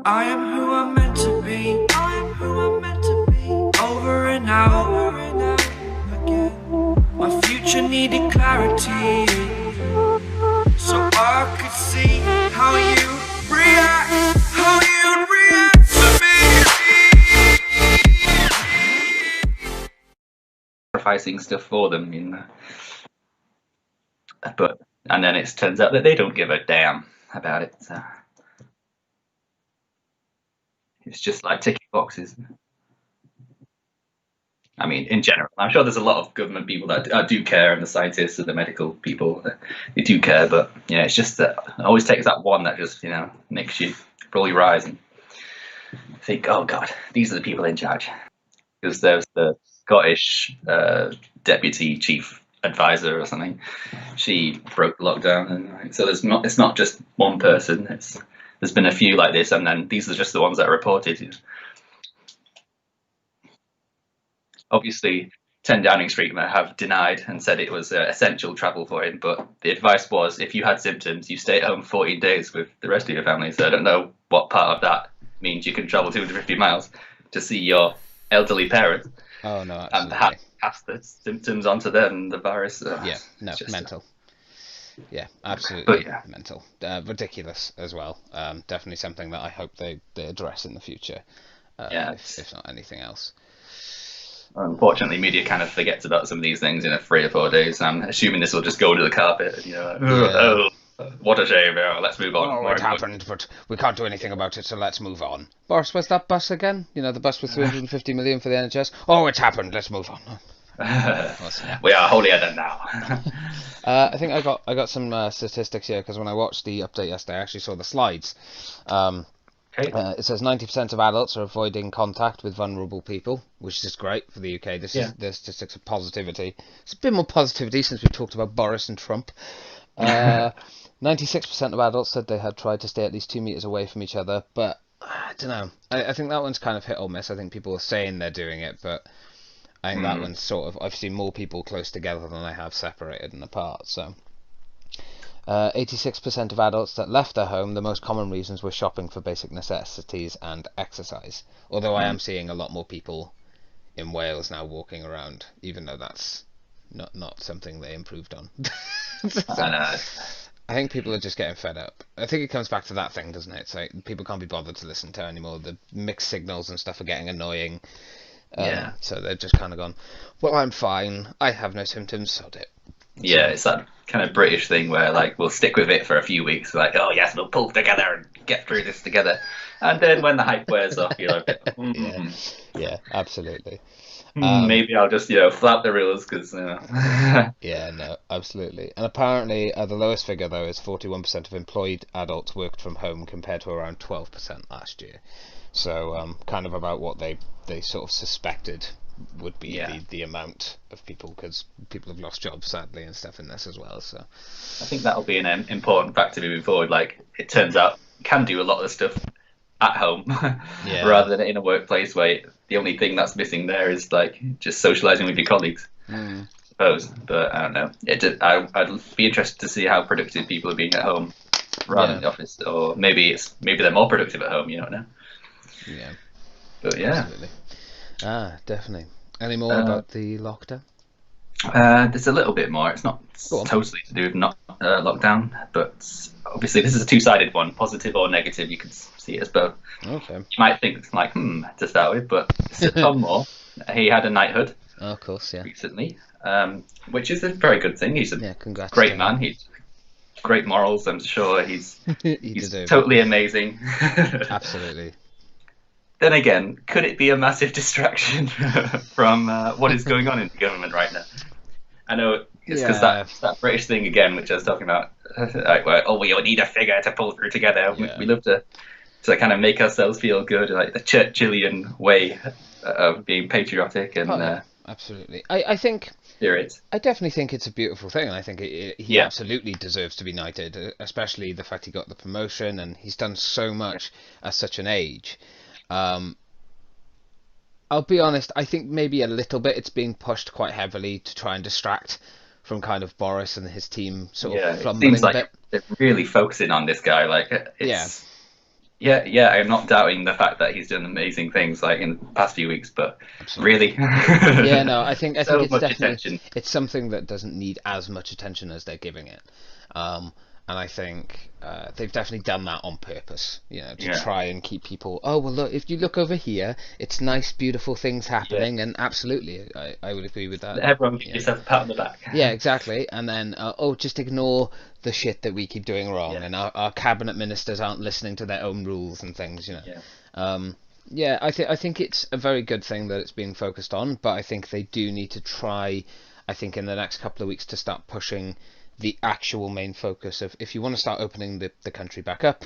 I am who I'm meant to be. I am who I'm meant to be. Over and out, over and out again. My future needed clarity, so I could see how you react, how you react to me. Sacrificing stuff for them, you know. But and then it turns out that they don't give a damn about it. So it's just like ticking boxes. I mean, in general, I'm sure there's a lot of government people that do care, and the scientists and the medical people, they do care. But yeah, it's just that it always takes that one that just makes you roll your eyes and think, oh God, these are the people in charge. Because there's the Scottish deputy chief advisor or something. She broke the lockdown, and so it's not just one person. There's been a few like this, and then these are just the ones that are reported. Obviously, 10 Downing Street have denied and said it was essential travel for him, but the advice was if you had symptoms, you stay at home 14 days with the rest of your family. So I don't know what part of that means you can travel 250 miles to see your elderly parents. Oh no, and absolutely. perhaps pass the symptoms onto them, the virus. Yeah, no, just mental. Yeah, absolutely But yeah. mental. Ridiculous as well. Definitely something that I hope they address in the future, Yeah. if not anything else. Unfortunately, media kind of forgets about some of these things in 3 or 4 days. I'm assuming this will just go to the carpet. Oh, what a shame. Let's move on. Oh, it happened, but we can't do anything about it, so let's move on. Boris, where's that bus again? You know, the bus with 350 million for the NHS? Oh, it's happened, let's move on. We are holier now. I think I got some statistics here, because when I watched the update yesterday, I actually saw the slides. Okay. It says 90% of adults are avoiding contact with vulnerable people, which is great for the UK. This is the statistics of positivity. It's a bit more positivity since we talked about Boris and Trump. 96% of adults said they had tried to stay at least 2 meters away from each other, but I don't know. I think that one's kind of hit or miss. I think people are saying they're doing it, but I think that one's sort of, I've seen more people close together than I have separated and apart. So 86% of adults that left their home, the most common reasons were shopping for basic necessities and exercise. Although I am seeing a lot more people in Wales now walking around, even though that's not something they improved on. I know. I think people are just getting fed up. I think it comes back to that thing, doesn't it? It's like people can't be bothered to listen to anymore. The mixed signals and stuff are getting annoying. So they've just kind of gone, well, I'm fine. I have no symptoms, so it. Yeah, it's that kind of British thing where like we'll stick with it for a few weeks, like, oh yes, we'll pull together and get through this together. And then when the hype wears off, you're like, Yeah, absolutely. Maybe I'll just flout the rules because. Yeah, no, absolutely. And apparently, the lowest figure though is 41% of employed adults worked from home compared to around 12% last year. So kind of about what they sort of suspected would be the amount of people, because people have lost jobs sadly and stuff in this as well. So I think that'll be an important factor moving forward. Like it turns out, you can do a lot of the stuff at home rather than in a workplace where the only thing that's missing there is like just socializing with your colleagues. I suppose, but I don't know. I'd be interested to see how productive people are being at home rather than the office, or maybe they're more productive at home. You don't know. Yeah. But yeah. Absolutely. Definitely. Any more about the lockdown? There's a little bit more. It's not totally to do with not lockdown, but obviously this is a two-sided one, positive or negative. You can see it as both. Okay. You might think it's like to start with, but Sir Tom Moore, he had a knighthood. Oh, of course, yeah. Recently, which is a very good thing. He's a great man. He's great morals. I'm sure he's totally amazing. Absolutely. Then again, could it be a massive distraction from what is going on in the government right now? I know it's because that British thing again, which I was talking about. Like, we need a figure to pull through together. Yeah. We love to kind of make ourselves feel good, like the Churchillian way of being patriotic and. Absolutely, I think. Spirit. I definitely think it's a beautiful thing, and I think he absolutely deserves to be knighted, especially the fact he got the promotion and he's done so much at such an age. I'll be honest, I think maybe a little bit it's being pushed quite heavily to try and distract from kind of Boris and his team sort of fumbling it seems like a bit. They're really focusing on this guy. Like, yeah, I'm not doubting the fact that he's done amazing things like in the past few weeks, but Absolutely. really, Yeah, no, I think so it's much definitely attention. it's something that doesn't need as much attention as they're giving it. Um, and I think they've definitely done that on purpose, to Yeah, try and keep people. Oh well, look, if you look over here, it's nice, beautiful things yeah. happening, and absolutely, I would agree with that. Everyone give Yeah, yourself a pat on the back. yeah, exactly. And then just ignore the shit that we keep doing wrong, Yeah, and our cabinet ministers aren't listening to their own rules and things. yeah, Um, yeah, I think it's a very good thing that it's being focused on, but I think they do need to try. I think in the next couple of weeks to start pushing the actual main focus of if you want to start opening the country back up,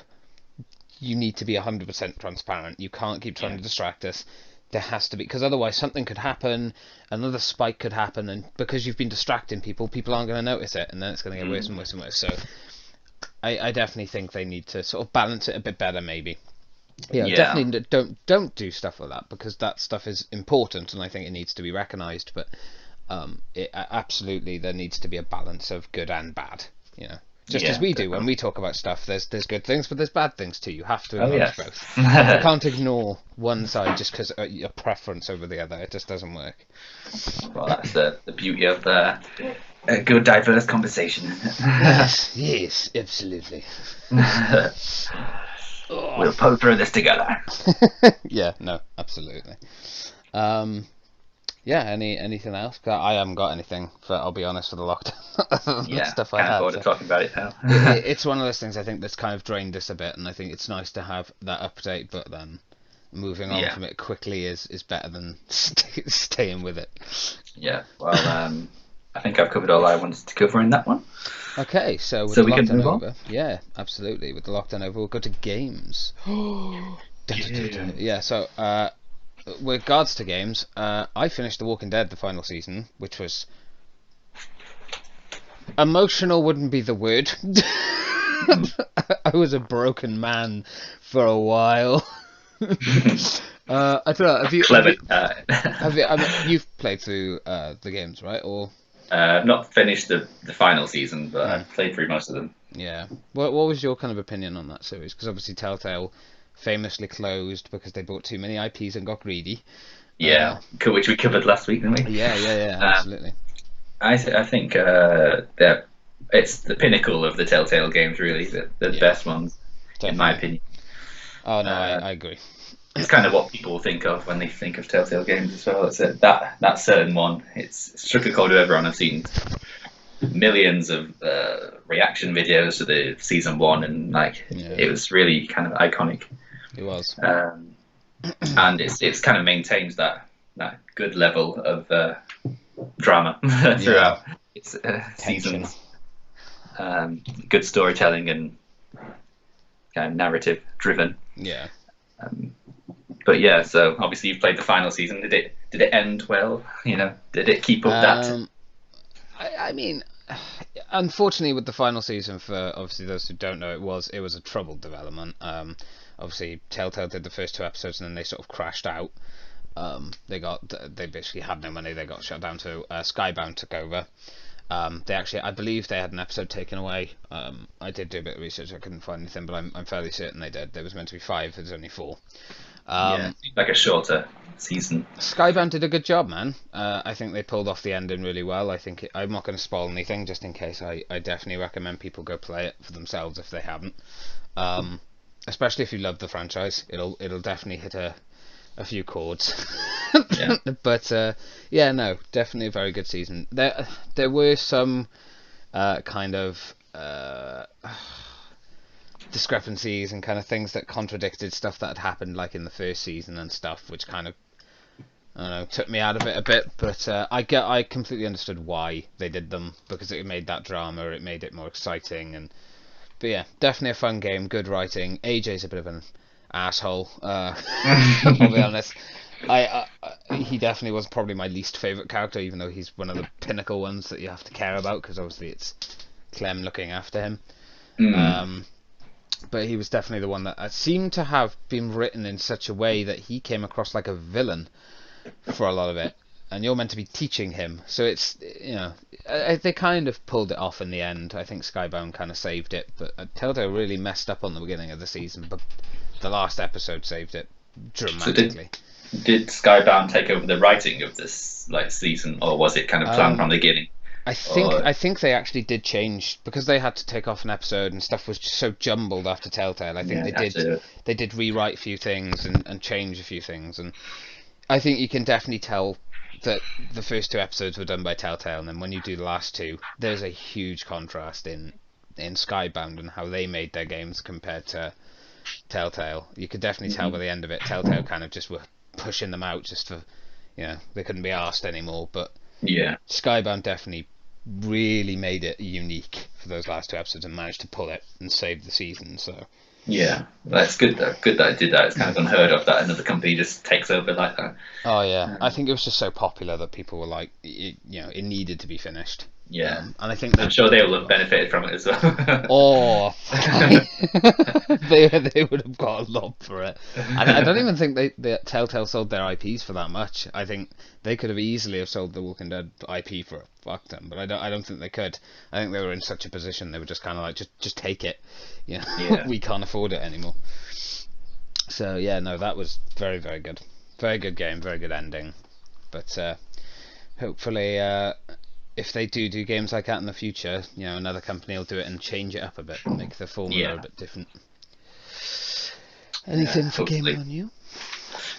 you need to be 100% transparent. You can't keep trying yeah. to distract us. There has to be, because otherwise something could happen, another spike could happen, and because you've been distracting people, people aren't going to notice it, and then it's going to get worse and worse and worse. So I definitely think they need to sort of balance it a bit better, maybe. Yeah, Yeah. definitely don't do stuff like that, because that stuff is important and I think it needs to be recognised. But absolutely there needs to be a balance of good and bad. Just as Yeah, we do when definitely. we talk about stuff. There's good things, but there's bad things too. You have to Oh acknowledge yes. both. You can't ignore one side just because your preference over the other. It just doesn't work. Well, that's the beauty of a good diverse conversation. Yes, yes, absolutely. We'll pull through this together. Yeah, no, absolutely. Um, yeah, anything else? 'Cause I haven't got anything, I'll be honest, for the lockdown. The Yeah, stuff I can't had. afford to So talking about it now. it's one of those things I think that's kind of drained us a bit, and I think it's nice to have that update, but then moving on Yeah, from it quickly is better than staying with it. yeah. Well, I think I've covered all I wanted to cover in that one, Okay, so with so the we can lockdown move on. over, yeah, absolutely. With the lockdown over, we'll go to games. Yeah. Yeah, so with regards to games, I finished The Walking Dead, the final season, which was emotional. Wouldn't be the word. I was a broken man for a while. I don't know. Have you Clever. I mean, you've played through the games, right? Or I've not finished the final season, but I've played through most of them. yeah. What was your kind of opinion on that series? Because obviously Telltale famously closed because they bought too many IPs and got greedy. Yeah, which we covered last week, didn't we? Yeah, Um, absolutely. I think that it's the pinnacle of the Telltale games, really. The Yeah, best ones, in my definitely. opinion. Oh no, Uh, I agree. it's kind of what people think of when they think of Telltale games as well. It's that certain one. It's struck a chord with everyone. I've seen millions of reaction videos to the season one, and Yeah, it was really kind of iconic. it was. And it's kind of maintains that good level of drama throughout its Tension. seasons. Good storytelling and kind of narrative driven. Yeah. But yeah, so obviously you've played the final season. Did it end well? Did it keep up that? I mean, unfortunately, with the final season, for obviously those who don't know, it was a troubled development. Obviously, Telltale did the first two episodes and then they sort of crashed out. They basically had no money. They got shut down. So Skybound took over. They actually, I believe they had an episode taken away. I did do a bit of research. I couldn't find anything, but I'm fairly certain they did. There was meant to be 5. There's only 4. Yeah, seems like a shorter season. Skybound did a good job, man. I think they pulled off the ending really well. I'm not going to spoil anything, just in case. I definitely recommend people go play it for themselves if they haven't. Especially if you love the franchise, it'll definitely hit a few chords. Yeah. But yeah, no, definitely a very good season. There were some kind of discrepancies and kind of things that contradicted stuff that had happened like in the first season and stuff, which kind of, I don't know, took me out of it a bit. But I completely understood why they did them, because it made that drama, it made it more exciting. But yeah, definitely a fun game, good writing. AJ's a bit of an asshole. I'll be honest. He definitely was probably my least favorite character, even though he's one of the pinnacle ones that you have to care about, because obviously it's Clem looking after him. But he was definitely the one that seemed to have been written in such a way that he came across like a villain for a lot of it. and you're meant to be teaching him. So it's, they kind of pulled it off in the end. I think Skybound kind of saved it, but Telltale really messed up on the beginning of the season, but the last episode saved it dramatically. So did Skybound take over the writing of this season, or was it kind of planned from the beginning? I think they actually did change, because they had to take off an episode and stuff was just so jumbled after Telltale. I think they did rewrite a few things and change a few things, and I think you can definitely tell that the first 2 episodes were done by Telltale, and then when you do the last 2, there's a huge contrast in Skybound and how they made their games compared to Telltale. You could definitely tell by the end of it, Telltale kind of just were pushing them out just for, they couldn't be asked anymore. But Skybound definitely really made it unique for those last 2 episodes and managed to pull it and save the season. So yeah, that's good. Good that it did that. It's kind of unheard of that another company just takes over like that. Oh yeah, I think it was just so popular that people were like, it needed to be finished. Yeah, and I think I'm sure they will have benefited from it as well. Oh, they would have got a lot for it. And I don't even think they Telltale sold their IPs for that much. I think they could have easily have sold the Walking Dead IP for a fuck ton, but I don't think they could. I think they were in such a position they were just kind of like just take it. We can't afford it anymore. So yeah, no, that was very, very good. Very good game, very good ending. But hopefully, if they do games like that in the future, another company will do it and change it up a bit, make the formula a bit different. Anything for Game On You?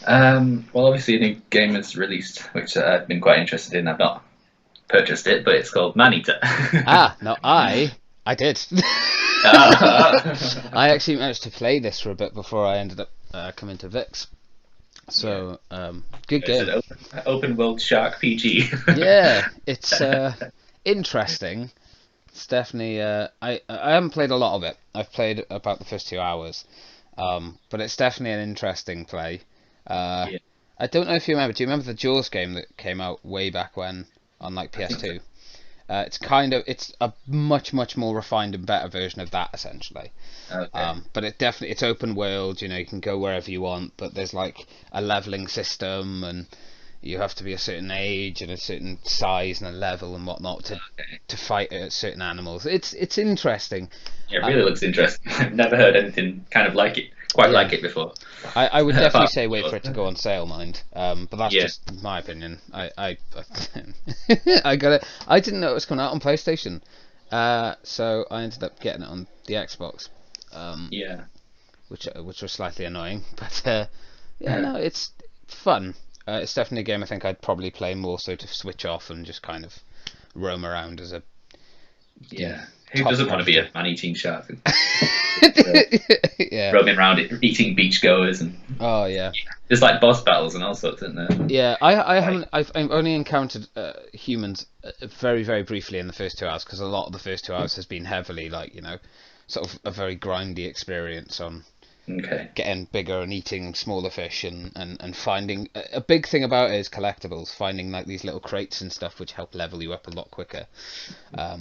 Well, obviously a new game is released, which I've been quite interested in. I've not purchased it, but it's called Maneater. No, I did. I actually managed to play this for a bit before I ended up coming to VIX. So, good game. It's an open world shark PG. Yeah, it's interesting. It's definitely. I haven't played a lot of it. I've played about the first 2 hours, but it's definitely an interesting play. I don't know if you remember. Do you remember the Jaws game that came out way back when on PS2? It's a much more refined and better version of that, essentially. Okay. But it's open world. You can go wherever you want, but there's like a leveling system, and you have to be a certain age and a certain size and a level and whatnot to fight certain animals. It's interesting. It really looks interesting. I've never heard anything kind of like it. Like it before. I would definitely say wait for it to go on sale, mind. But that's just my opinion. I got it. I didn't know it was coming out on PlayStation, so I ended up getting it on the Xbox. Which was slightly annoying, but no, it's fun. It's definitely a game I think I'd probably play more so to switch off and just kind of roam around as a Who doesn't want to be a man-eating shark? Yeah. Roaming around eating beachgoers and there's like boss battles and all sorts, isn't there? Yeah, I've only encountered humans very, very briefly in the first 2 hours, because a lot of the first 2 hours has been heavily sort of a very grindy experience on getting bigger and eating smaller fish and finding a big thing about it is collectibles, finding like these little crates and stuff which help level you up a lot quicker.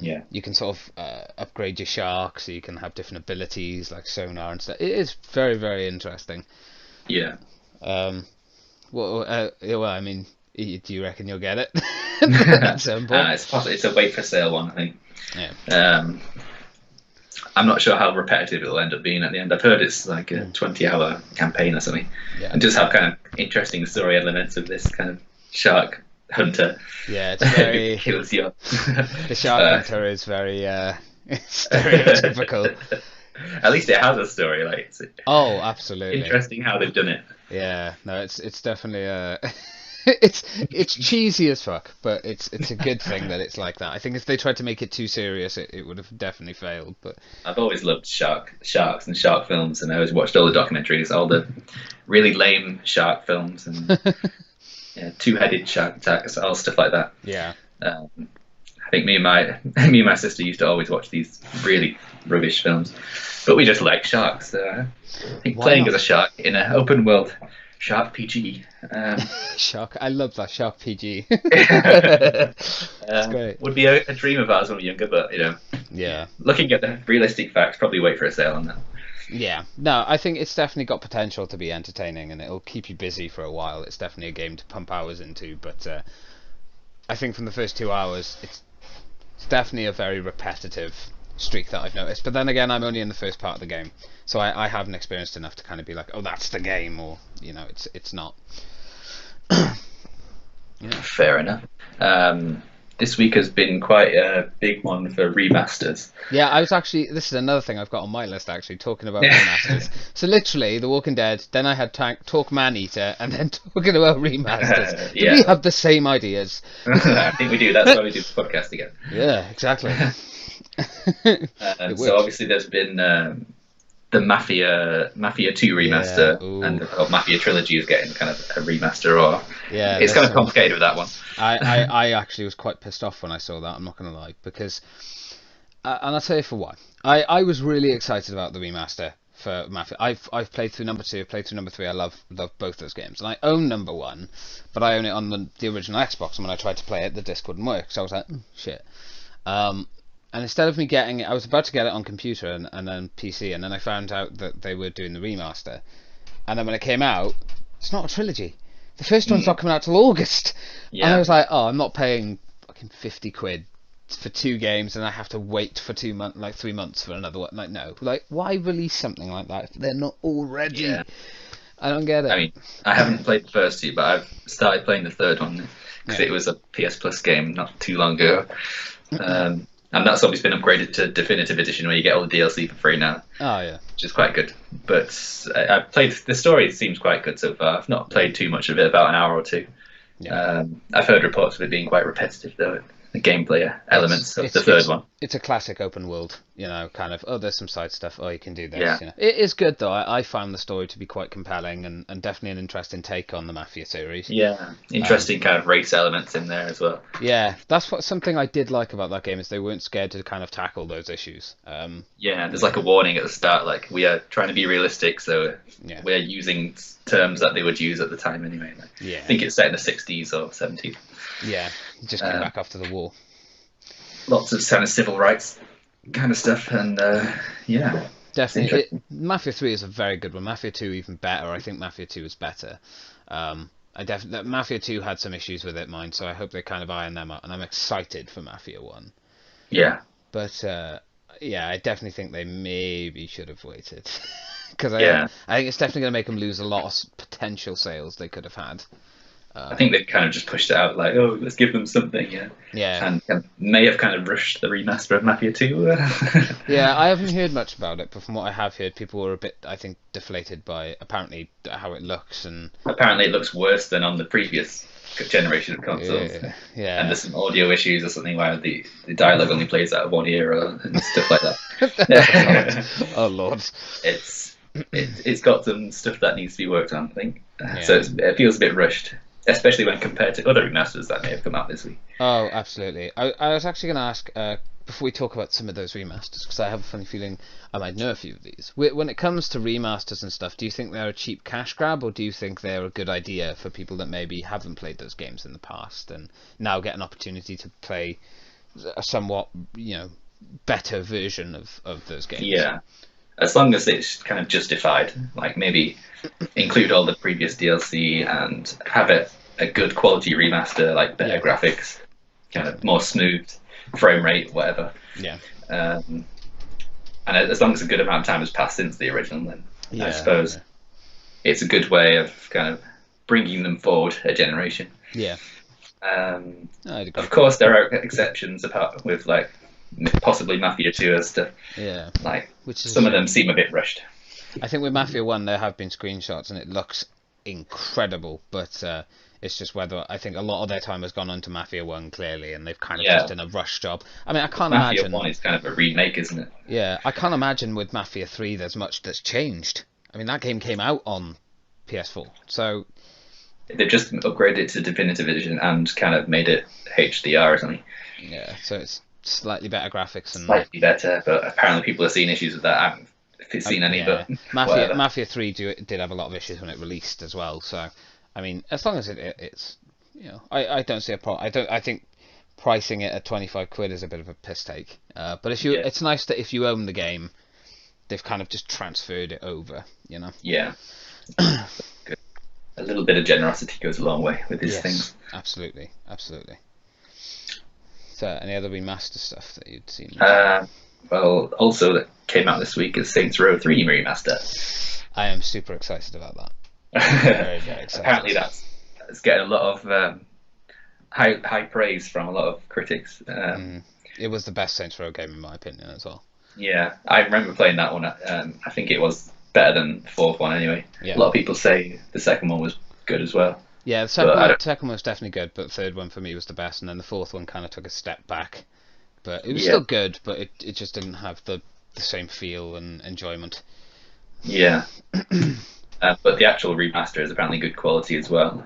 You can sort of upgrade your shark, so you can have different abilities like sonar and stuff. It is very, very interesting. Well, I mean, do you reckon you'll get it? It's a wait for sale one, I think. I'm not sure how repetitive it'll end up being at the end. I've heard it's like a 20-hour campaign or something, and just have kind of interesting story elements of this kind of shark hunter. Yeah, it's very kills you. The shark hunter is very stereotypical. At least it has a story. Absolutely interesting how they've done it. Yeah, no, it's definitely it's cheesy as fuck, but it's a good thing that it's like that. I think if they tried to make it too serious, it would have definitely failed. But I've always loved sharks and shark films, and I always watched all the documentaries, all the really lame shark films, and two-headed shark attacks, all stuff like that. I think me and my sister used to always watch these really rubbish films, but we just like sharks. So I think playing as a shark in an open world shark PG. Shark, I love that, shark PG. That's great. Would be a dream of ours when we were younger, but looking at the realistic facts, probably wait for a sale on that. Yeah, no, I think it's definitely got potential to be entertaining, and it'll keep you busy for a while. It's definitely a game to pump hours into, but I think from the first 2 hours, it's definitely a very repetitive streak that I've noticed. But then again, I'm only in the first part of the game, so I haven't experienced enough to kind of be like, oh, that's the game, or it's not. Yeah. Fair enough. This week has been quite a big one for remasters. Yeah, I was actually. This is another thing I've got on my list, actually, talking about remasters. So literally, The Walking Dead. Then I had Talk Man-Eater, and then talking about remasters. Do we have the same ideas? I think we do. That's why we do the podcast again. Yeah, exactly. So obviously, there's been the Mafia 2 remaster, and the Mafia trilogy is getting kind of a remaster, or it's kind of complicated with that one. I actually was quite pissed off when I saw that. I'm not going to lie, because and I'll tell you for why. I was really excited about the remaster for Mafia. I've played through number 2, played through number 3. I love both those games, and I own number 1, but I own it on the original Xbox. And when I tried to play it, the disc wouldn't work, so I was like, shit. And instead of me getting it, I was about to get it on computer and then PC, and then I found out that they were doing the remaster. And then when it came out, it's not a trilogy. The first one's not coming out till August. Yeah. And I was like, oh, I'm not paying fucking 50 quid for 2 games, and I have to wait for 3 months for another one. Like, no. Like, why release something like that if they're not already? Yeah. I don't get it. I mean, I haven't played the first 2, but I've started playing the third one because it was a PS Plus game not too long ago. And that's obviously been upgraded to Definitive Edition, where you get all the DLC for free now. Oh, yeah. Which is quite good. But I've played... The story seems quite good so far. I've not played too much of it, about an hour or 2. Yeah. I've heard reports of it being quite repetitive, though. The gameplay elements of the third one. It's a classic open world, kind of, oh, there's some side stuff, oh, you can do this. Yeah. It is good, though. I found the story to be quite compelling and definitely an interesting take on the Mafia series. Yeah, interesting kind of race elements in there as well. Yeah, that's something I did like about that game, is they weren't scared to kind of tackle those issues. There's like a warning at the start, like, we are trying to be realistic, so we're using terms that they would use at the time anyway. I think it's set in the 60s or 70s. Yeah, just came back after the war. Lots of kind of civil rights kind of stuff, and definitely. Mafia 3 is a very good one. Mafia 2 even better. I think Mafia 2 is better. Mafia 2 had some issues with it, mine, so I hope they kind of iron them out, and I'm excited for Mafia 1. Yeah. But I definitely think they maybe should have waited. Because I think it's definitely going to make them lose a lot of potential sales they could have had. I think they've kind of just pushed it out, like, oh, let's give them something, and may have kind of rushed the remaster of Mafia 2. Yeah, I haven't heard much about it, but from what I have heard, people were a bit, I think, deflated by apparently how it looks, and apparently it looks worse than on the previous generation of consoles. Yeah. And there's some audio issues or something where the dialogue only plays out of one ear and stuff like that. Oh Lord. It's got some stuff that needs to be worked on, I think. So it feels a bit rushed, especially when compared to other remasters that may have come out this week. Oh, absolutely. I was actually going to ask, before we talk about some of those remasters, because I have a funny feeling I might know a few of these. When it comes to remasters and stuff, do you think they're a cheap cash grab, or do you think they're a good idea for people that maybe haven't played those games in the past and now get an opportunity to play a somewhat, better version of those games? Yeah. As long as it's kind of justified, like maybe include all the previous DLC and have it a good quality remaster, like better graphics, kind of more smooth frame rate, whatever. Yeah. And as long as a good amount of time has passed since the original, then I suppose it's a good way of kind of bringing them forward a generation. Yeah. Of course, there are exceptions apart with like possibly Mafia 2 and stuff. Yeah. Like some of them seem a bit rushed. I think with Mafia 1 there have been screenshots and it looks incredible, but it's just whether I think a lot of their time has gone on to Mafia 1 clearly, and they've kind of just done a rush job. I mean, I can't imagine. Mafia 1 is kind of a remake, isn't it? Yeah, I can't imagine with Mafia 3 there's much that's changed. I mean, that game came out on PS4, so they've just upgraded it to Definitive Edition and kind of made it HDR or something. Yeah, so it's slightly better graphics and slightly better, but apparently people are seeing issues with that. I haven't seen any, but Mafia 3 did have a lot of issues when it released as well. So, I mean, as long as it's I don't see a problem. I think pricing it at 25 quid is a bit of a piss take. But if it's nice that if you own the game, they've kind of just transferred it over. Yeah. Good. A little bit of generosity goes a long way with these things. Absolutely. So, any other remaster stuff that you'd seen? Well, also that came out this week is Saints Row 3 remaster. I am super excited about that. Very, very excited. Apparently, that's getting a lot of high praise from a lot of critics. It was the best Saints Row game in my opinion as well. Yeah, I remember playing that one. I think it was better than the fourth one anyway. Yeah. A lot of people say the second one was good as well. Yeah, the second one was definitely good, but the third one for me was the best, and then the fourth one kind of took a step back. But it was still good, but it just didn't have the same feel and enjoyment. Yeah. But the actual remaster is apparently good quality as well.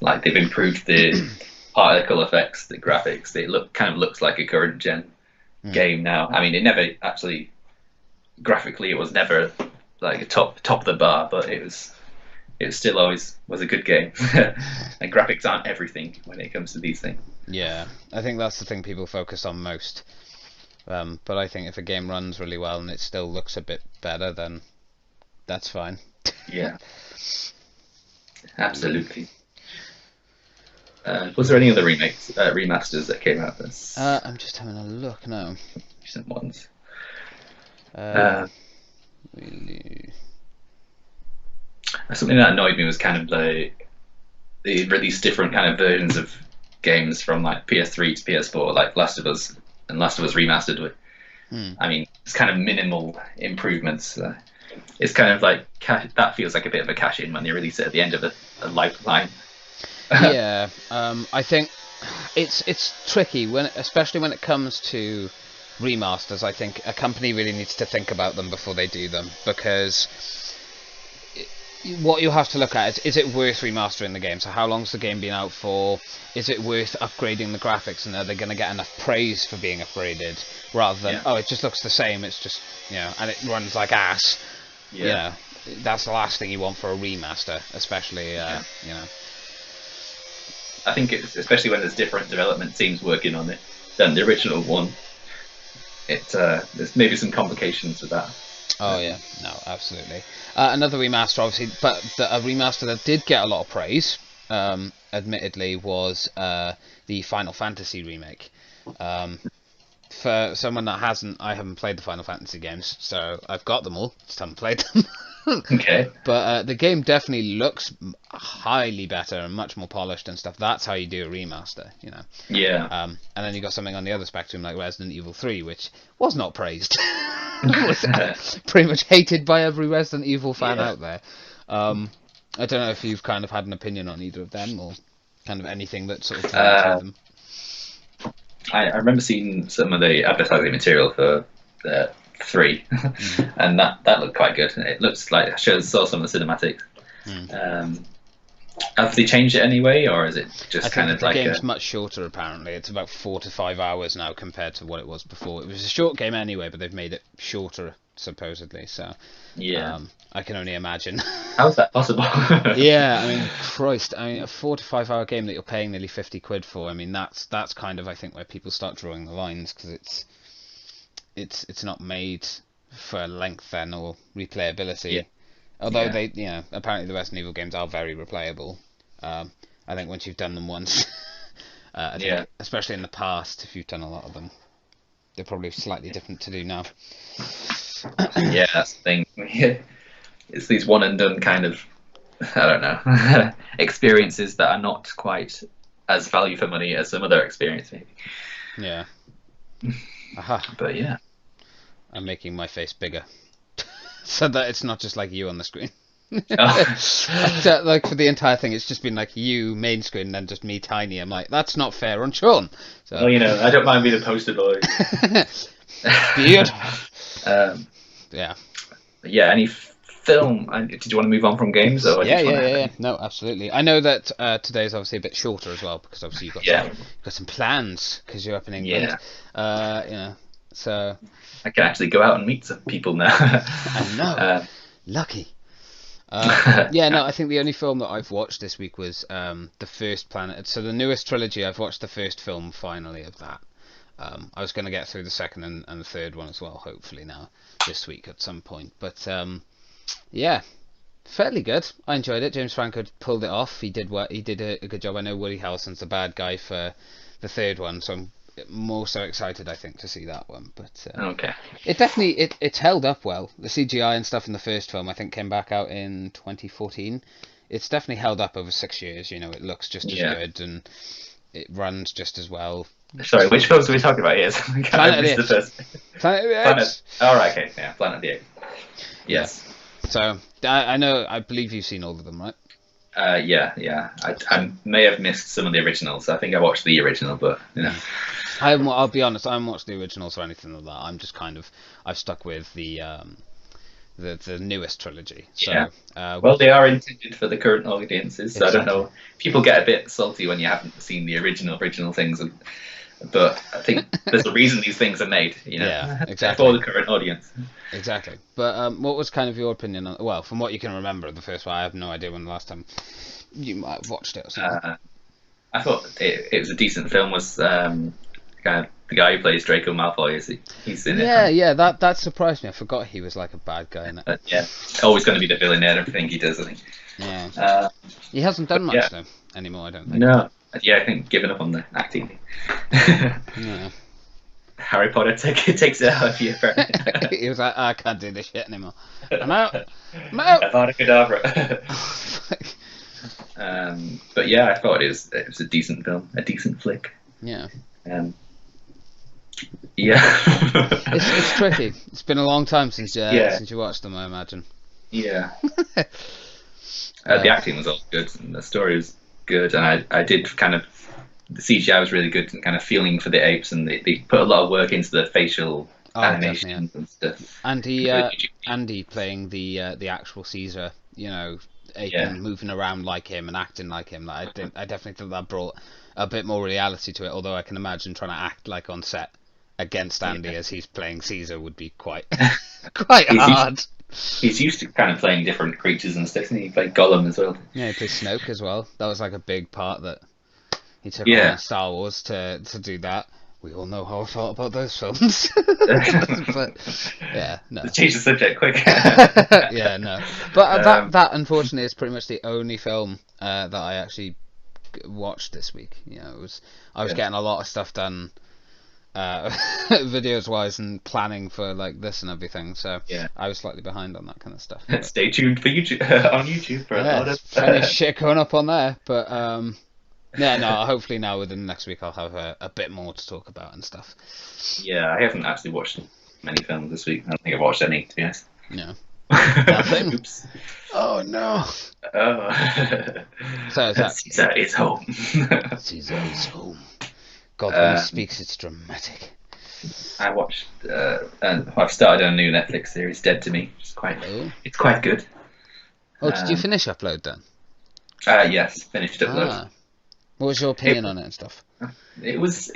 Like they've improved the particle effects, the graphics. It looks like a current gen game now. I mean, it never actually graphically it was never like a top of the bar, but it still always was a good game. And graphics aren't everything when it comes to these things. Yeah, I think that's the thing people focus on most. But I think if a game runs really well and it still looks a bit better, then that's fine. Yeah, absolutely. Was there any other remasters that came out this I'm just having a look now. recent ones? Really? Something that annoyed me was kind of they released different kind of versions of games from like PS3 to PS4, like Last of Us and Last of Us Remastered. I mean, it's kind of minimal improvements. It's kind of like that feels like a bit of a cash in when they release it at the end of a lifeline. Yeah, I think it's tricky especially when it comes to remasters. I think a company really needs to think about them before they do them, because what you have to look at is it worth remastering the game? So how long's the game been out for? Is it worth upgrading the graphics, and are they going to get enough praise for being upgraded, rather than it just looks the same, it's just and it runs like ass. That's the last thing you want for a remaster, especially I think it's especially when there's different development teams working on it than the original one. There's maybe some complications with that. Oh yeah, no, absolutely. Another remaster, obviously, but a remaster that did get a lot of praise, admittedly, was the Final Fantasy remake. For someone that I haven't played the Final Fantasy games, so I've got them all, just haven't played them. Okay. But the game definitely looks highly better and much more polished and stuff. That's how you do a remaster, Yeah. And then you got something on the other spectrum like Resident Evil 3, which was not praised. Was pretty much hated by every Resident Evil fan out there. I don't know if you've kind of had an opinion on either of them, or kind of anything that sort of came to them. I remember seeing some of the advertising material for 3, and that looked quite good. It looks like I saw some of the cinematics. Have they changed it anyway, or is it just kind of the like game's much shorter? Apparently, it's about 4 to 5 hours now compared to what it was before. It was a short game anyway, but they've made it shorter supposedly. So I can only imagine. How is that possible? Yeah, I mean, Christ, a 4 to 5 hour game that you're paying nearly 50 quid for. I mean, that's kind of, I think, where people start drawing the lines, because it's not made for length then, or replayability. Yeah. Although they, apparently the Resident Evil games are very replayable. I think once you've done them once, I think, especially in the past, if you've done a lot of them, they're probably slightly different to do now. Yeah, that's the thing. It's these one and done kind of, I don't know, experiences that are not quite as value for money as some other experience, maybe. Yeah. Aha. But yeah. I'm making my face bigger, so that it's not just like you on the screen. Like for the entire thing, it's just been like you main screen and then just me tiny. I'm like, that's not fair on Sean. So. Well, I don't mind being the poster boy. Beard. Yeah. Yeah. Any film? Did you want to move on from games? Or Yeah. No, absolutely. I know that today's obviously a bit shorter as well, because obviously you've got some plans because you're up in England. So I can actually go out and meet some people now. I know. Lucky. I think the only film that I've watched this week was The First Planet. So the newest trilogy, I've watched the first film finally of that. I was going to get through the second and the third one as well, hopefully now this week at some point. But fairly good. I enjoyed it. James Franco pulled it off. He did a good job. I know Woody Harrelson's the bad guy for the third one, so more so excited, I think, to see that one. But Okay. it definitely it's held up well. The CGI and stuff in the first film, I think, came back out in 2014. It's definitely held up over 6 years. You know, it looks just as Yeah. good and it runs just as well. Sorry, which films are we talking about? Yes, I Planet of the missed the Apes. first. Planet of the Planet. Apes. All right. Okay. Yeah. Planet of the Apes. Yes. So I believe you've seen all of them, right? Yeah. I may have missed some of the originals. I think I watched the original, but you know. I'll be honest, I haven't watched the originals or anything like that. I'm just I've stuck with the newest trilogy. So, Yeah. Well, they are intended for the current audiences, so exactly. I don't know. People get a bit salty when you haven't seen the original things, but I think there's a reason these things are made. You know, yeah, exactly. For the current audience. Exactly. But what was kind of your opinion on? Well, from what you can remember of the first one, I have no idea when the last time you might have watched it or something. I thought it was a decent film. Was kind of the guy who plays Draco Malfoy? He's in it. Yeah. That surprised me. I forgot he was like a bad guy in it. Yeah, always going to be the villain in everything he does. I think. Yeah. He hasn't done much though anymore. I don't think. No. Yeah, I think giving up on the acting thing. Yeah. Harry Potter takes it out of you. He was like, I can't do this shit anymore. I'm out. Avada Kedavra. But yeah, I thought it was a decent film, a decent flick. Yeah. Yeah. It's tricky. It's been a long time since you watched them, I imagine. Yeah. The acting was all good, and the story was good, and I did kind of. The CGI was really good and kind of feeling for the apes, and they put a lot of work into the facial animations and stuff. Andy playing the actual Caesar, you know, moving around like him and acting like him. I definitely think that brought a bit more reality to it. Although I can imagine trying to act like on set against Andy as he's playing Caesar would be quite hard. He's used to kind of playing different creatures and stuff, and he played Gollum as well. Yeah, he played Snoke as well. That was like a big part that he took on Star Wars to do that. We all know how I felt about those films. But yeah, no. Let's change the subject quick. Yeah, no. But that unfortunately is pretty much the only film that I actually watched this week. You know, I was getting a lot of stuff done videos wise and planning for like this and everything, so I was slightly behind on that kind of stuff. Stay tuned for YouTube on YouTube for a lot of plenty of shit going up on there, but hopefully now within the next week I'll have a bit more to talk about and stuff. Yeah, I haven't actually watched many films this week. I don't think I've watched any, to be honest. No. Nothing. Oops. Oh no. Oh. So Caesar is home. Caesar is home. God, when he speaks, it's dramatic. I watched, and I've started a new Netflix series, Dead to Me. It's quite good. Oh, did you finish Upload then? Yes, finished Upload. What was your opinion on it and stuff? It was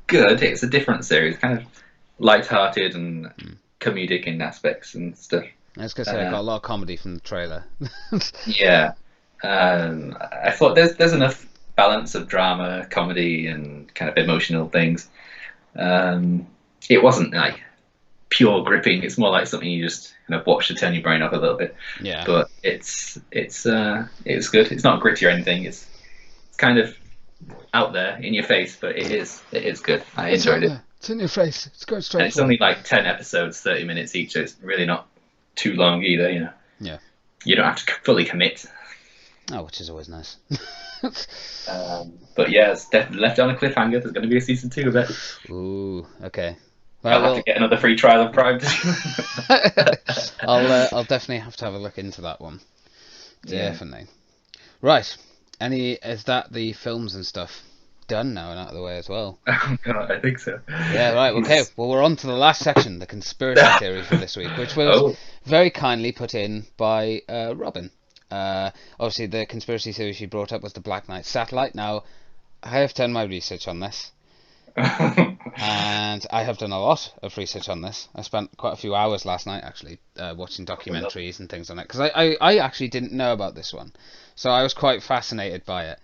good. It's a different series, kind of light-hearted and comedic in aspects and stuff. I was gonna say, I got a lot of comedy from the trailer. Yeah, I thought there's enough balance of drama, comedy, and kind of emotional things. It wasn't like pure gripping. It's more like something you just kind of watch to turn your brain off a little bit. Yeah. But it's good. It's not gritty or anything. It's kind of out there in your face, but it is good. I enjoyed it. It's in your face. It's going straight. And it's only like 10 episodes, 30 minutes each, so it's really not too long either. You know. Yeah. You don't have to fully commit. Oh, which is always nice. But yeah, it's definitely left on a cliffhanger. There's going to be a season 2 of it. Ooh, okay. I'll have to get another free trial of Prime. I'll definitely have to have a look into that one. Definitely. Right. Is that the films and stuff done now and out of the way as well? Oh god, I think so. Yeah, right. Okay. Well, we're on to the last section, the conspiracy theory for this week, which was very kindly put in by Robin. Obviously, the conspiracy theory she brought up was the Black Knight satellite. Now, I have done my research on this. And I have done a lot of research on this. I spent quite a few hours last night actually watching documentaries and things on it, because I actually didn't know about this one, so I was quite fascinated by it.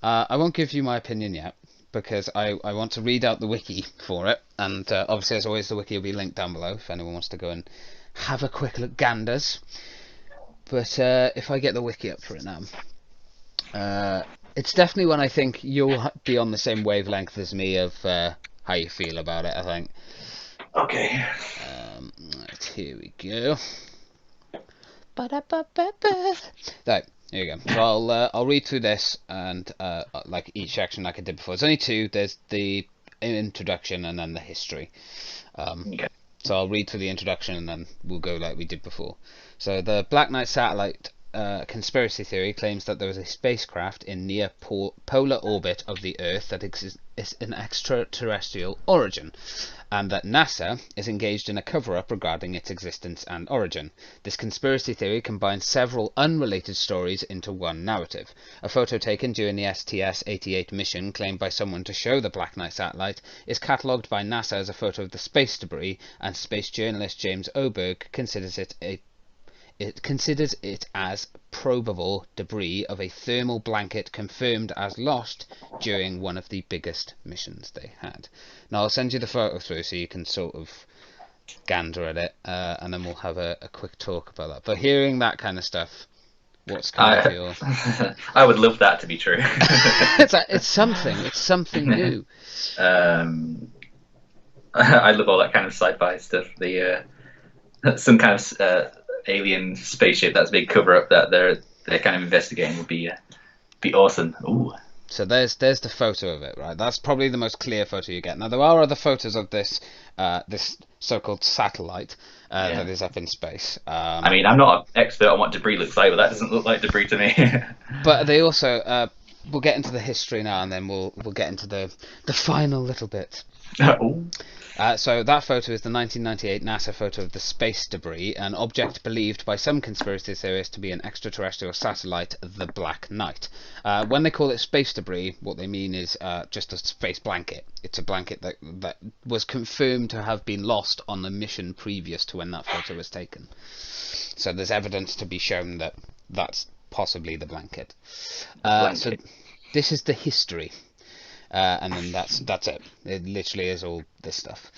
I won't give you my opinion yet because I want to read out the wiki for it, and obviously as always the wiki will be linked down below if anyone wants to go and have a quick look ganders. But if I get the wiki up for it now, it's definitely one I think you'll be on the same wavelength as me of how you feel about it, I think. Okay. Right, here we go. Ba-da-ba-ba-ba. Right, here we go. So I'll read through this and like each section like I did before. There's only two. There's the introduction and then the history. Okay. So I'll read through the introduction and then we'll go like we did before. So the Black Knight satellite conspiracy theory claims that there is a spacecraft in near polar orbit of the Earth that is an extraterrestrial origin, and that NASA is engaged in a cover-up regarding its existence and origin. This conspiracy theory combines several unrelated stories into one narrative. A photo taken during the STS-88 mission claimed by someone to show the Black Knight satellite is catalogued by NASA as a photo of the space debris, and space journalist James Oberg considers it as probable debris of a thermal blanket confirmed as lost during one of the biggest missions they had. Now I'll send you the photo through so you can sort of gander at it, and then we'll have a quick talk about that. But hearing that kind of stuff, what's kind of your... I would love that to be true. It's something new. I love all that kind of sci-fi stuff. The some kind of alien spaceship that's a big cover-up that they're kind of investigating would be awesome. Ooh. So there's the photo of it, right? That's probably the most clear photo you get. Now there are other photos of this this so-called satellite that is up in space. I mean, I'm not an expert on what debris looks like, but that doesn't look like debris to me. But they also we'll get into the history now, and then we'll get into the final little bit. Ooh. So that photo is the 1998 NASA photo of the space debris, an object believed by some conspiracy theorists to be an extraterrestrial satellite, the Black Knight. When they call it space debris, what they mean is just a space blanket. It's a blanket that was confirmed to have been lost on the mission previous to when that photo was taken. So there's evidence to be shown that that's possibly the blanket. So this is the history. And then that's it. It literally is all this stuff.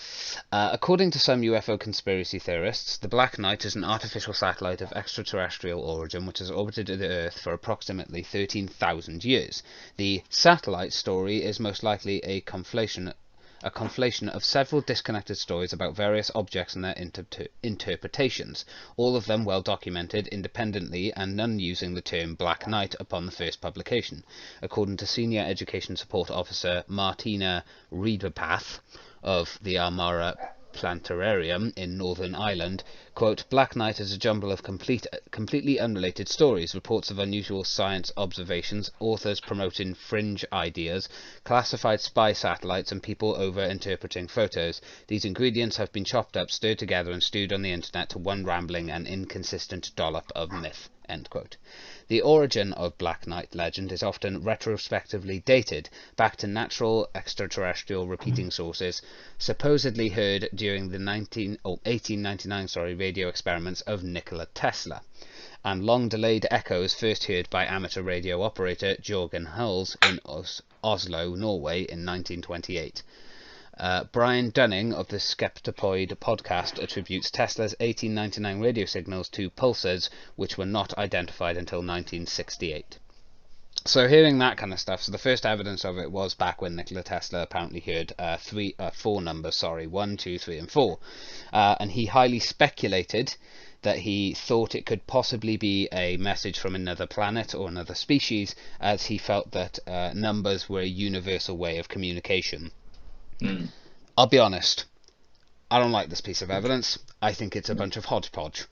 According to some UFO conspiracy theorists, the Black Knight is an artificial satellite of extraterrestrial origin which has orbited the Earth for approximately 13,000 years. The satellite story is most likely a conflation of several disconnected stories about various objects and their interpretations, all of them well documented independently and none using the term Black Knight upon the first publication. According to Senior Education Support Officer Martina Reederpath of the Armara Planetarium in Northern Ireland, quote, Black Knight is a jumble of completely unrelated stories, reports of unusual science observations, authors promoting fringe ideas, classified spy satellites, and people over-interpreting photos. These ingredients have been chopped up, stirred together, and stewed on the internet to one rambling and inconsistent dollop of myth, end quote. The origin of Black Knight legend is often retrospectively dated back to natural extraterrestrial repeating sources supposedly heard during the 1899 radio experiments of Nikola Tesla, and long-delayed echoes first heard by amateur radio operator Jørgen Hulse in Oslo, Norway in 1928. Brian Dunning of the Skeptopoid podcast attributes Tesla's 1899 radio signals to pulsars which were not identified until 1968. So hearing that kind of stuff, so the first evidence of it was back when Nikola Tesla apparently heard four numbers, 1, 2, 3 and 4. And he highly speculated that he thought it could possibly be a message from another planet or another species, as he felt that numbers were a universal way of communication. I'll be honest, I don't like this piece of evidence. I think it's a bunch of hodgepodge.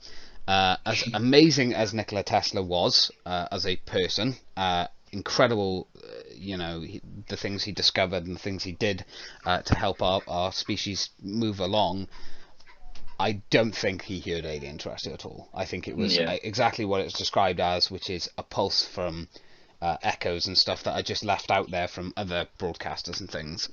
As amazing as Nikola Tesla was as a person, incredible, the things he discovered and the things he did to help our species move along, I don't think he heard alien terrestrial at all. I think it was exactly what it's described as, which is a pulse from echoes and stuff that I just left out there from other broadcasters and things.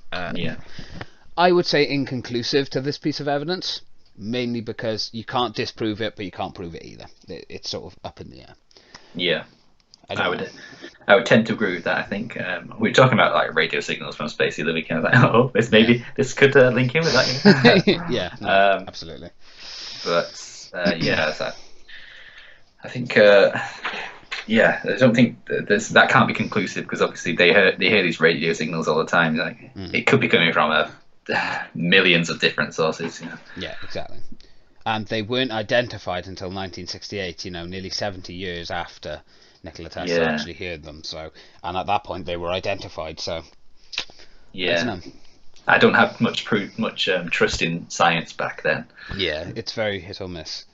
I would say inconclusive to this piece of evidence, mainly because you can't disprove it, but you can't prove it either. It's sort of up in the air. Yeah, I would tend to agree with that. I think we were talking about like radio signals from space the other week, and I was like, this could link in with that. Yeah, absolutely. But so I think. I don't think that can't be conclusive, because obviously they hear these radio signals all the time. Like it could be coming from a millions of different sources. Yeah, exactly. And they weren't identified until 1968. Nearly 70 years after Nikola Tesla Yeah. actually heard them. So, and at that point they were identified. So, I Yeah. don't know. I don't have much trust in science back then. Yeah, it's very hit or miss.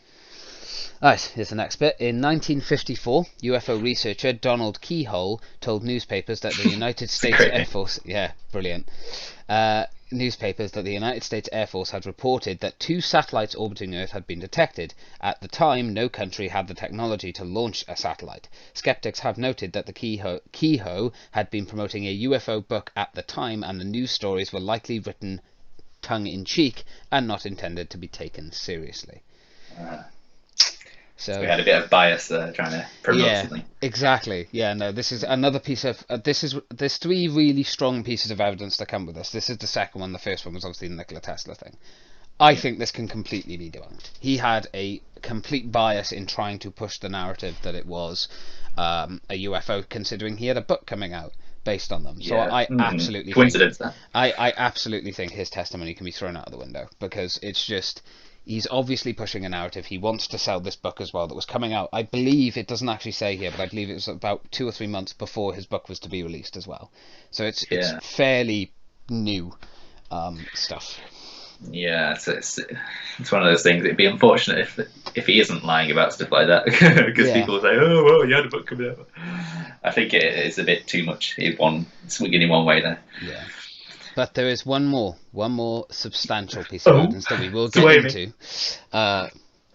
Right, here's the next bit. In 1954, UFO researcher Donald Keyhole told newspapers that the United States Air Force... Yeah, brilliant. Newspapers that the United States Air Force had reported that 2 satellites orbiting Earth had been detected. At the time, no country had the technology to launch a satellite. Skeptics have noted that the Keyhole had been promoting a UFO book at the time, and the news stories were likely written tongue-in-cheek and not intended to be taken seriously. So we had a bit of bias there, trying to promote something. Exactly. Yeah, no, this is another piece of... there's 3 really strong pieces of evidence that come with this. This is the second one. The first one was obviously the Nikola Tesla thing. I think this can completely be debunked. He had a complete bias in trying to push the narrative that it was a UFO, considering he had a book coming out based on them. So I absolutely coincidence. I absolutely think his testimony can be thrown out of the window, because it's just... He's obviously pushing a narrative. He wants to sell this book as well that was coming out. I believe, it doesn't actually say here, but I believe it was about 2 or 3 months before his book was to be released as well. So it's fairly new stuff. Yeah, it's one of those things. It'd be unfortunate if he isn't lying about stuff like that, because people say, "Oh, well, he had a book coming out." I think it's a bit too much. Swinging in one way there. Yeah. But there is one more substantial piece of evidence that we will get into,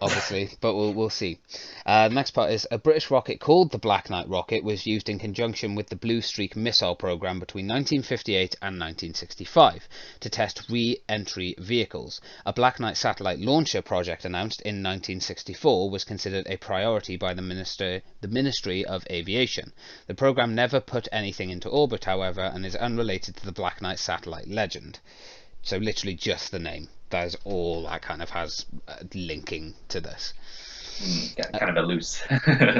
obviously, but we'll see. The next part is a British rocket called the Black Knight rocket was used in conjunction with the Blue Streak missile program between 1958 and 1965 to test re-entry vehicles. A Black Knight satellite launcher project announced in 1964 was considered a priority by the Ministry of Aviation. The program never put anything into orbit, however, and is unrelated to the Black Knight satellite legend. So literally just the name. That is all that kind of has linking to this. Kind of a loose.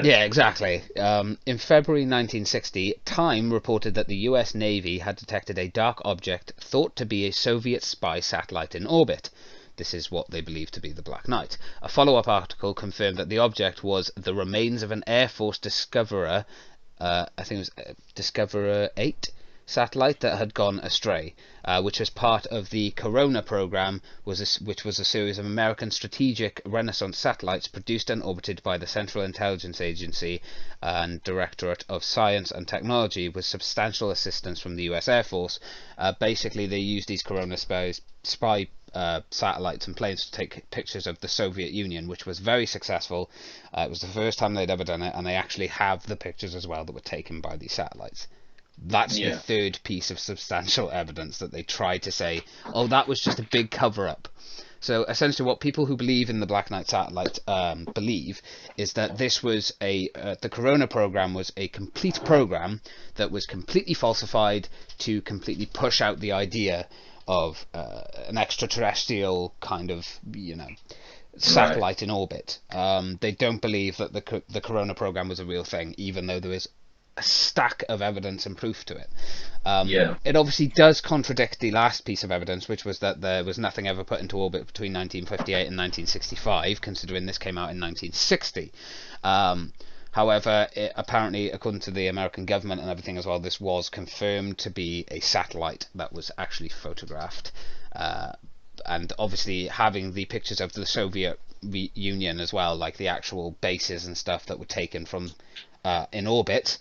Yeah, exactly. In February 1960, Time reported that the US Navy had detected a dark object thought to be a Soviet spy satellite in orbit. This is what they believed to be the Black Knight. A follow-up article confirmed that the object was the remains of an Air Force Discoverer, I think it was Discoverer 8 satellite that had gone astray, which was part of the Corona program, which was a series of American strategic renaissance satellites produced and orbited by the Central Intelligence Agency and Directorate of Science and Technology with substantial assistance from the US Air Force. Basically, they used these Corona spy satellites and planes to take pictures of the Soviet Union, which was very successful. It was the first time they'd ever done it, and they actually have the pictures as well that were taken by these satellites. That's the third piece of substantial evidence that they tried to say, oh, that was just a big cover-up. So essentially what people who believe in the Black Knight satellite believe is that this was the Corona program was a complete program that was completely falsified to completely push out the idea of an extraterrestrial kind of, satellite in orbit. They don't believe that the Corona program was a real thing, even though there is a stack of evidence and proof to it. It obviously does contradict the last piece of evidence, which was that there was nothing ever put into orbit between 1958 and 1965, considering this came out in 1960. However, apparently, according to the American government and everything as well, this was confirmed to be a satellite that was actually photographed. And obviously, having the pictures of the Soviet Union as well, like the actual bases and stuff that were taken from in orbit,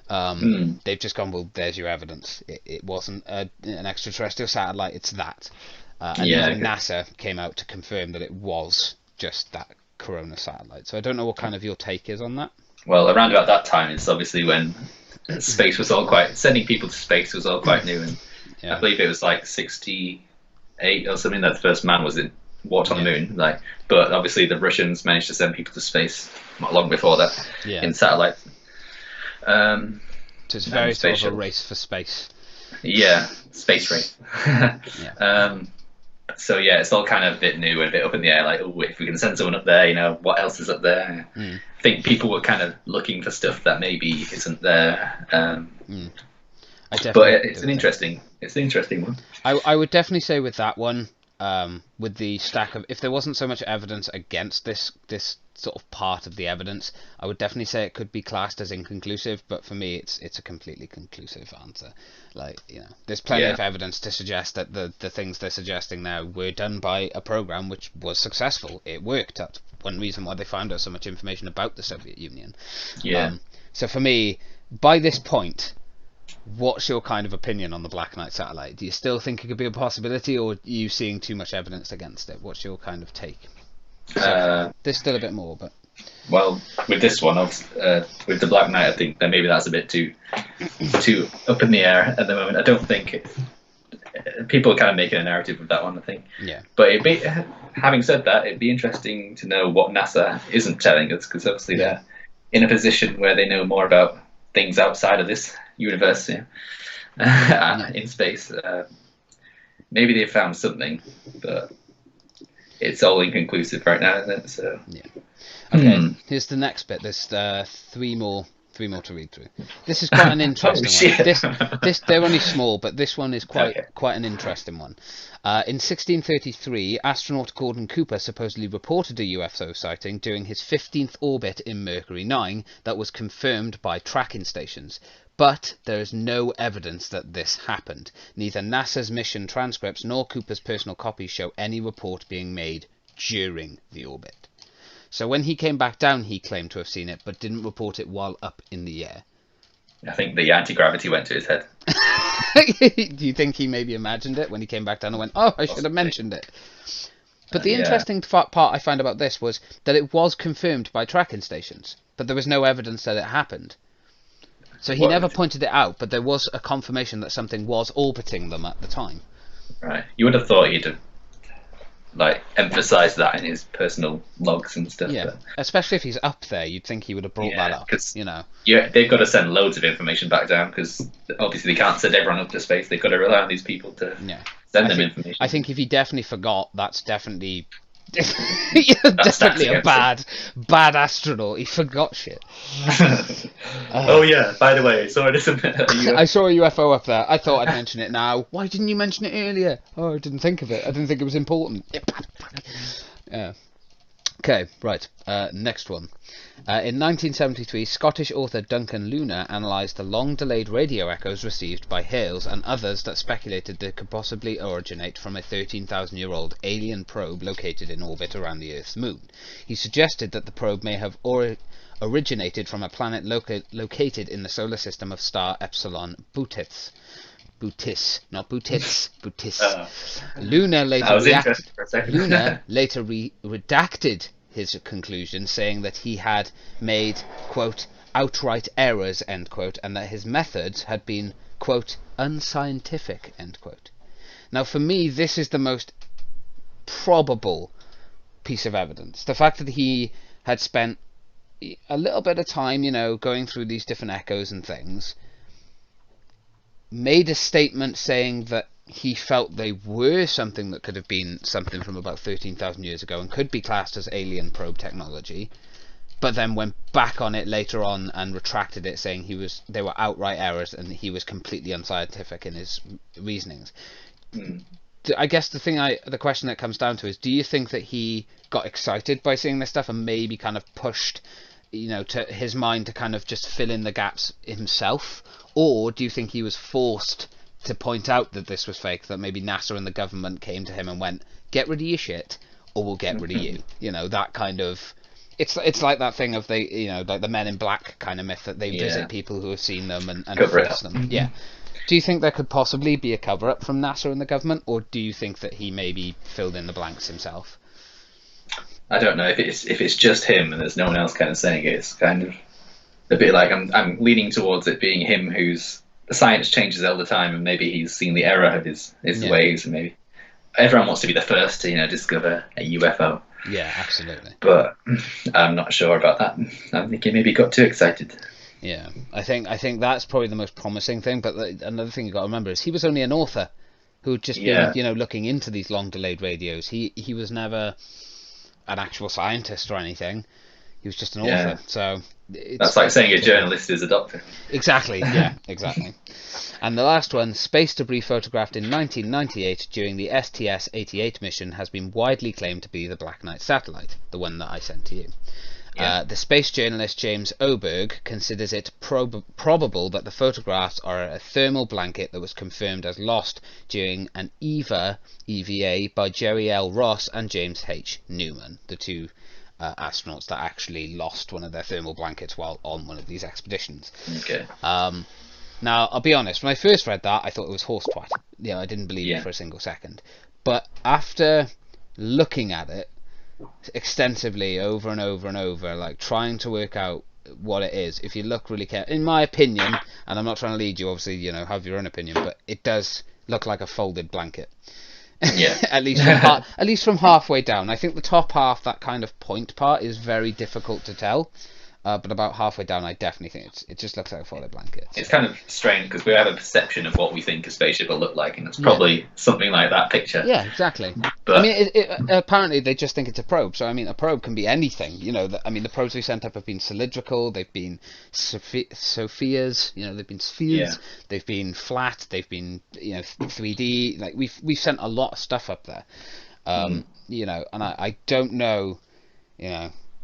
they've just gone, well, there's your evidence. It wasn't an extraterrestrial satellite, it's that. And even NASA came out to confirm that it was just that Corona satellite. So I don't know what kind of your take is on that. Well, around about that time, it's obviously when space was all sending people to space was all quite new, and I believe it was like 68 or something that the first man walked on the moon. But obviously the Russians managed to send people to space not long before that in satellites. So it's very sort of a race for space. Yeah, space race. So it's all kind of a bit new and a bit up in the air. Like, oh, if we can send someone up there, what else is up there? I think people were kind of looking for stuff that maybe isn't there. I But definitely it's an interesting one. I would definitely say with that one, with the stack of, if there wasn't so much evidence against this sort of part of the evidence, I would definitely say it could be classed as inconclusive. But for me, it's a completely conclusive answer. Like, there's plenty of evidence to suggest that the things they're suggesting now were done by a program which was successful. It worked. That's one reason why they found out so much information about the Soviet Union. Yeah. So for me, by this point, what's your kind of opinion on the Black Knight satellite? Do you still think it could be a possibility, or are you seeing too much evidence against it? What's your kind of take? So, there's still a bit more, but well, with this one, with the Black Knight, I think that maybe that's a bit too up in the air at the moment. I don't think people are kind of making a narrative of that one, I think. Yeah. But having said that, it'd be interesting to know what NASA isn't telling us, because obviously they're in a position where they know more about things outside of this universe, in space. Maybe they found something, but it's all inconclusive right now, isn't it? So yeah. Okay. Here's the next bit. There's three more to read through. This is quite an interesting one. This they're only small, but this one is quite an interesting one. In 1633, astronaut Gordon Cooper supposedly reported a UFO sighting during his 15th orbit in Mercury 9 that was confirmed by tracking stations. But there is no evidence that this happened. Neither NASA's mission transcripts nor Cooper's personal copies show any report being made during the orbit. So when he came back down, he claimed to have seen it, but didn't report it while up in the air. I think the anti-gravity went to his head. Do you think he maybe imagined it when he came back down and went, oh, I should have mentioned it? But the interesting part I found about this was that it was confirmed by tracking stations, but there was no evidence that it happened. So he never pointed it out, but there was a confirmation that something was orbiting them at the time. Right. You would have thought he'd have emphasised that in his personal logs and stuff. Yeah, especially if he's up there, you'd think he would have brought that up. Yeah, they've got to send loads of information back down, because obviously they can't send everyone up to space. They've got to rely on these people to send them information. I think if he definitely forgot, that's definitely definitely a bad astronaut. He forgot shit. Oh yeah, by the way, I saw I saw a UFO up there. I thought I'd mention it now. Why didn't you mention it earlier? Oh, I didn't think of it. I didn't think it was important. Yeah. Okay, right. Next one. In 1973, Scottish author Duncan Luna analysed the long-delayed radio echoes received by Hales and others that speculated they could possibly originate from a 13,000-year-old alien probe located in orbit around the Earth's moon. He suggested that the probe may have originated from a planet located in the solar system of star Epsilon Bootis. Not Bootis. Bootis. Luna later redacted his conclusion, saying that he had made, quote, outright errors, end quote, and that his methods had been, quote, unscientific, end quote. Now, for me, this is the most probable piece of evidence. The fact that he had spent a little bit of time, going through these different echoes and things, made a statement saying that he felt they were something that could have been something from about 13,000 years ago and could be classed as alien probe technology, but then went back on it later on and retracted it, saying they were outright errors and he was completely unscientific in his reasonings. I guess the question that comes down to is, do you think that he got excited by seeing this stuff and maybe kind of pushed to his mind to kind of just fill in the gaps himself? Or do you think he was forced to point out that this was fake, that maybe NASA and the government came to him and went, get rid of your shit or we'll get rid of you? That kind of... It's like that thing of like the Men in Black kind of myth, that they visit people who have seen them and force them. Yeah. Do you think there could possibly be a cover-up from NASA and the government, or do you think that he maybe filled in the blanks himself? I don't know if it's just him and there's no one else kind of saying it. It's kind of a bit like I'm leaning towards it being him, whose science changes all the time, and maybe he's seen the error of his ways, and maybe everyone wants to be the first to discover a UFO. Yeah, absolutely. But I'm not sure about that. I think he maybe got too excited. Yeah, I think that's probably the most promising thing. But another thing you got to remember is he was only an author who'd just been looking into these long delayed radios. He was never an actual scientist or anything. He was just an author. So that's like saying a journalist is a doctor. Exactly. Yeah. Exactly. And the last one, space debris photographed in 1998 during the STS-88 mission has been widely claimed to be the Black Knight satellite, the one that I sent to you. Yeah. The space journalist James Oberg considers it probable that the photographs are a thermal blanket that was confirmed as lost during an EVA by Jerry L. Ross and James H. Newman, the two astronauts that actually lost one of their thermal blankets while on one of these expeditions. Okay. Now, I'll be honest, when I first read that, I thought it was horse twat. I didn't believe it for a single second. But after looking at it extensively over and over and over, like trying to work out what it is, if you look really carefully, in my opinion, and I'm not trying to lead you, obviously, have your own opinion, but it does look like a folded blanket. Yeah. at least from halfway down. I think the top half, that kind of point part, is very difficult to tell. But about halfway down, I definitely think it just looks like a folded blanket. It's kind of strange because we have a perception of what we think a spaceship will look like, and it's probably something like that picture. Yeah, exactly. But I mean, apparently they just think it's a probe. So I mean, a probe can be anything. The probes we sent up have been cylindrical. They've been Sophias. They've been spheres. Yeah. They've been flat. They've been 3D. Like we've sent a lot of stuff up there. And I don't know,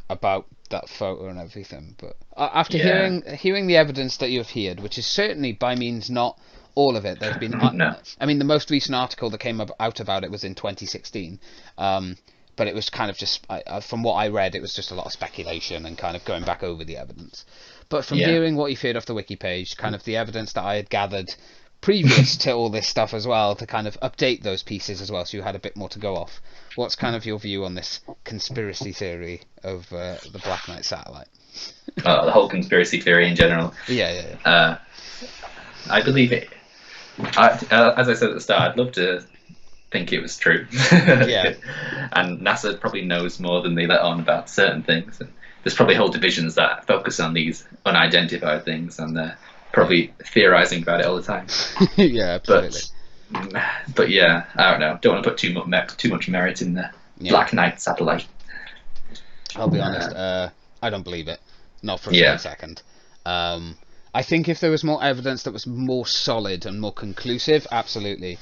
about that photo and everything, but after hearing the evidence that you've heard, which is certainly by means not all of it, there's been No. I mean, the most recent article that came out about it was in 2016, but it was kind of just from what I read, it was just a lot of speculation and kind of going back over the evidence. But from hearing what you've heard off the wiki page, kind of the evidence that I had gathered previous to all this stuff as well, to kind of update those pieces as well, so you had a bit more to go off. What's kind of your view on this conspiracy theory of the Black Knight satellite? The whole conspiracy theory in general. Yeah. I believe it. As I said at the start, I'd love to think it was true. Yeah. And NASA probably knows more than they let on about certain things. And there's probably whole divisions that focus on these unidentified things, and they're probably theorizing about it all the time. Yeah, absolutely. But yeah, I don't know. Don't want to put too much merit in the Black Knight satellite. I'll be honest. I don't believe it. Not for a second. I think if there was more evidence that was more solid and more conclusive, absolutely.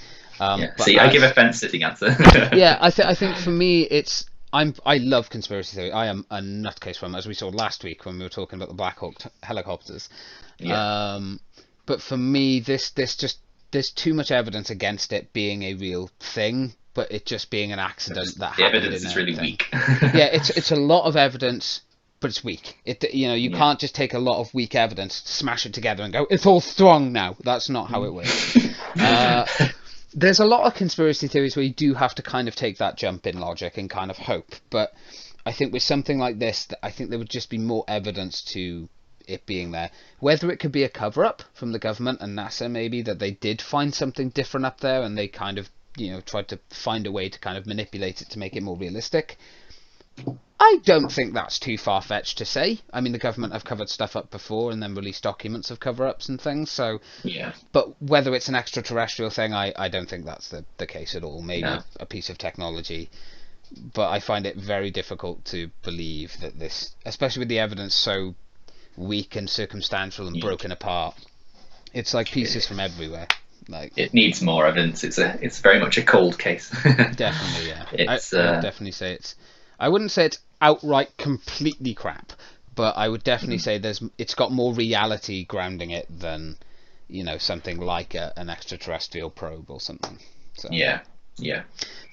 See, I give a fence-sitting answer. Yeah, I think for me, I love conspiracy theory. I am a nutcase from, as we saw last week when we were talking about the Black Hawk helicopters. Yeah. But for me, there's too much evidence against it being a real thing, but it just being an accident that the happened. The evidence is really weak. Yeah, it's a lot of evidence, but it's weak. You can't just take a lot of weak evidence, smash it together, and go, it's all strong now. That's not how it works. There's a lot of conspiracy theories where you do have to kind of take that jump in logic and kind of hope, but I think with something like this, I think there would just be more evidence to it being there. Whether it could be a cover-up from the government and NASA, maybe, that they did find something different up there and they kind of, tried to find a way to kind of manipulate it to make it more realistic. I don't think that's too far-fetched to say. I mean, the government have covered stuff up before and then released documents of cover-ups and things, so... Yeah. But whether it's an extraterrestrial thing, I don't think that's the case at all. Maybe a piece of technology. But I find it very difficult to believe that this, especially with the evidence so weak and circumstantial and broken apart, it's like pieces from everywhere. Like, it needs more evidence. It's very much a cold case. Definitely, yeah. I would definitely say I wouldn't say it's outright completely crap, but I would definitely say it's got more reality grounding it than something like an extraterrestrial probe or something. So yeah.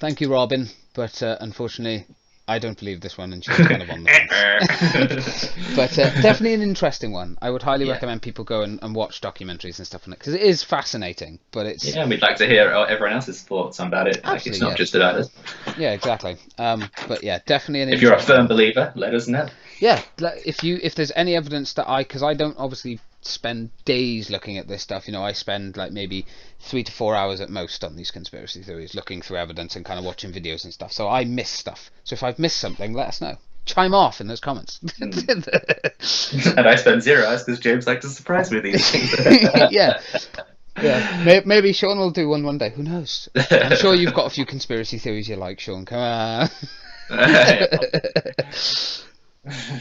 Thank you, Robin, but unfortunately I don't believe this one, and she's kind of on the fence. But definitely an interesting one. I would highly recommend people go and watch documentaries and stuff on it, because it is fascinating. But it's we'd like to hear everyone else's thoughts about it. Like, it's not just about us. Yeah, exactly. But yeah, definitely an. If you're a firm believer, let us know. Yeah, if there's any evidence that because I don't obviously spend days looking at this stuff. I spend like maybe 3 to 4 hours at most on these conspiracy theories, looking through evidence and kind of watching videos and stuff. So I miss stuff. So if I've missed something, let us know. Chime off in those comments. And I spend 0 hours because James likes to surprise me with these things. Yeah. Maybe Sean will do one day. Who knows? I'm sure you've got a few conspiracy theories you like, Sean. Come on.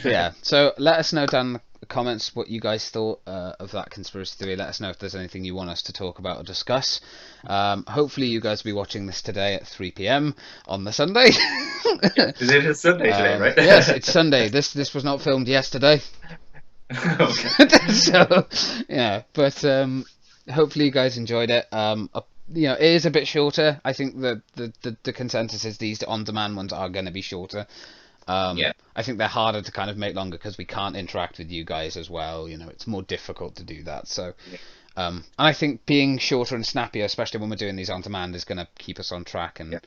Yeah, so let us know down in the comments what you guys thought of that conspiracy theory. Let us know if there's anything you want us to talk about or discuss. Hopefully you guys will be watching this today at 3 p.m. on the Sunday. Is it Sunday today, right? Yes, it's Sunday. This was not filmed yesterday. Okay. So, yeah, but hopefully you guys enjoyed it. It is a bit shorter. I think that the consensus is these on-demand ones are going to be shorter. Yeah. I think they're harder to kind of make longer because we can't interact with you guys as well. It's more difficult to do that. So, and I think being shorter and snappier, especially when we're doing these on demand, is going to keep us on track. And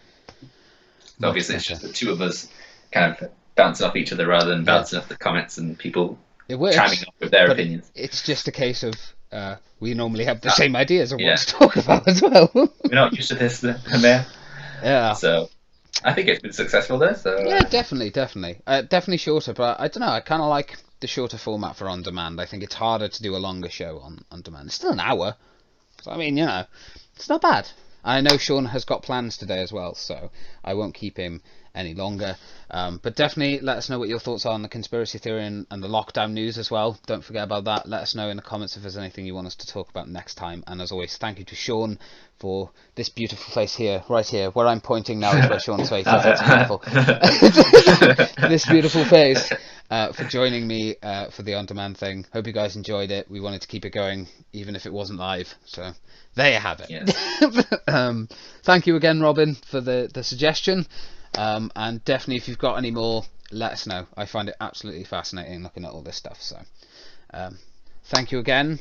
So obviously, it's just the two of us kind of bouncing off each other rather than bouncing off the comments and people it works, chiming up with their but opinions. It's just a case of we normally have the same ideas of yeah. what to talk about as well. We're not used to this, there. Yeah. So I think it's been successful there. So yeah, definitely shorter, but I don't know. I kind of like the shorter format for on demand. I think it's harder to do a longer show on demand. It's still an hour, so I mean, it's not bad. I know Sean has got plans today as well, so I won't keep him any longer. But definitely let us know what your thoughts are on the conspiracy theory and the lockdown news as well. Don't forget about that. Let us know in the comments if there's anything you want us to talk about next time. And as always, thank you to Sean for this beautiful face here, right here, where I'm pointing now is where Sean's face is. It's beautiful. This beautiful face for joining me for the on-demand thing. Hope you guys enjoyed it. We wanted to keep it going, even if it wasn't live. So there you have it. Yes. Thank you again, Robin, for the suggestion. And definitely, if you've got any more, let us know. I find it absolutely fascinating looking at all this stuff. So, thank you again.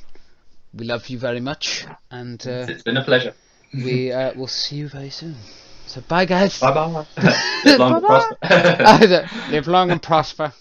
We love you very much, and it's been a pleasure. We will see you very soon. So, bye, guys. Bye bye. Live long and prosper. Live long and prosper.